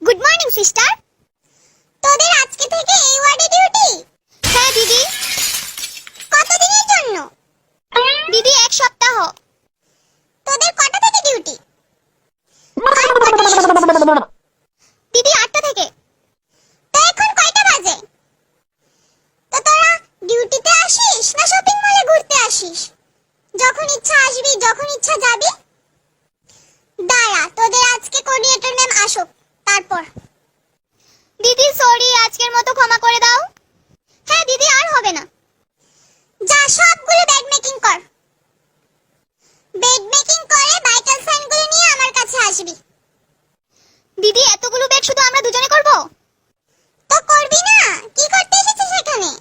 Good morning sister. তোদের আজকে থেকে এই ওয়ার্ডে ডিউটি? হ্যাঁ দিদি। কতদিনের জন্য? দিদি 1 সপ্তাহ। তোদের কটা থেকে ডিউটি? দিদি 8টা থেকে। তো এখন কয়টা বাজে? তো তোরা ডিউটিতে আসিস না শপিং মলে ঘুরতে আসিস? যখন ইচ্ছা আসবি, যখন ইচ্ছা যাবি। দাঁড়া, তোদের আজকে কোঅর্ডিনেটর ম্যাম আসুক তারপর। দিদি সরি, আজকের মতো ক্ষমা করে দাও। হ্যাঁ দিদি, আর হবে না। যা সবগুলো বেড মেকিং কর। বেড মেকিং করে ভাইটাল সাইনগুলো নিয়ে আমার কাছে আসবি। দিদি এতগুলো বেড শুধু আমরা দুজনে করব? তো করবি না, কি করতে এসেছিস এখানে?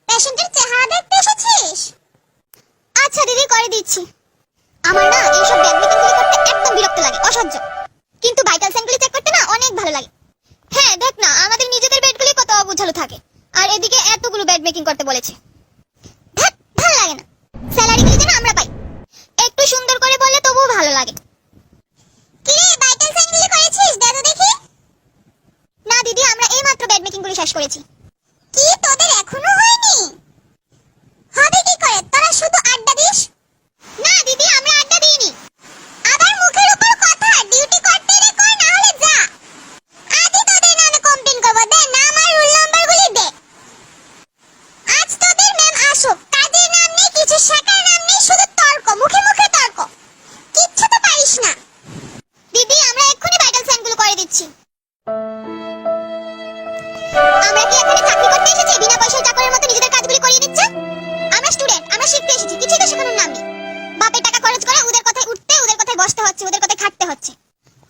পেশেন্টের চেহারা দেখতে এসেছিস? আচ্ছা দিদি, করে দিচ্ছি। আমার না এইসব বেড মেকিং গুলো করতে একদম বিরক্ত লাগে, অসহ্য। কিন্তু ভাইটাল সাইনগুলো চেক করতে না অনেক ভালো লাগে। হ্যাঁ দেখ না, আমাদের নিজেদের বেডগুলি কত অবুঝালো থাকে, আর এদিকে এতগুলো বেড মেকিং করতে বলেছে। ভালো লাগে না। স্যালারিগুলি যেন আমরা পাই, একটু সুন্দর করে বললে তবুও ভালো লাগে। কি রে, ভাইটাল সাইনগুলি করেছিস? দে তো দেখি। না দিদি, আমরা এইমাত্র বেড মেকিং গুলো শেষ করেছি। কি, তোদের এখনো হয়নি? হবে কি করে, তোরা শুধু আড্ডা দিস। না দিদি, আমরা আড্ডা দিইনি। আবার মুখের উপর কথা, ডিউটি করতে রে কর, না হলে যা। আজই তোদের নামে কমপ্লেইন করব, দে নাম আর রোল নাম্বারগুলি দে। আজ তোদের ম্যাম আসুক, কাজের নাম নেই, কিছু শেখার নাম নেই, শুধু তর্ক, মুখে মুখে তর্ক। কিচ্ছু তো পারিস না। দিদি, আমরা এক্ষুনি ভাইটাল সাইনগুলো করে দিচ্ছি। আমরা কি এখানে চাকরি করতে এসেছি বিনা পয়সায় চাকরের মতো নিজেদের কাজগুলি করিয়ে দিচ্ছে? আমরা স্টুডেন্ট, আমরা শিখতে এসেছি, কিছুই তো শেখানোর নাম নেই। বাপের টাকা খরচ করে ওদের কথায় উঠতে, ওদের কথায় বসতে হচ্ছে, ওদের কথায় খাটতে হচ্ছে।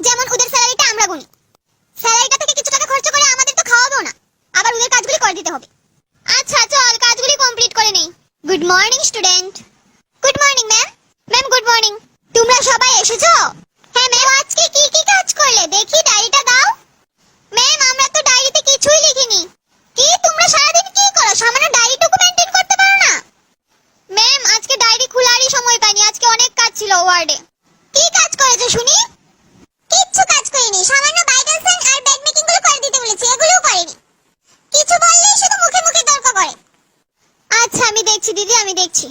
যেমন ওদের স্যালারিটা আমরা গুনি, স্যালারিটা থেকে কিছু টাকা খরচ করে আমাদের তো খাওয়াবেও না, আবার ওদের কাজগুলি করে দিতে হবে। আচ্ছা চল, কাজগুলি কমপ্লিট করে নেই। Good morning student. Good morning ma'am. Ma'am good morning. তোমরা সবাই এসেছো? হ্যাঁ ম্যাম। আজকে কি কি কাজ করলে দেখি, ডায়েরিটা দাও। ম্যাম আমরা তো ডায়েরিতে কিছুই লিখিনি। কি, তোমরা সারাদিন কি করো, সামান্য ডায়েরিটুকু মেইনটেইন করতে পারো না? ম্যাম আজকে ডায়েরি খোলারই সময় পাইনি, আজকে অনেক কাজ ছিল ওয়ার্ডে। কি কাজ করেছো শুনি? কিচ্ছু কাজ করিনি, সামান্য ভাইটাল সাইন আর বেড মেকিং গুলো করে দিতে বলেছি, এগুলোও করিনি। কিছু বললেই শুধু মুখে মুখে তর্ক করে। আচ্ছা আমি দেখছি দিদি, আমি দেখছি।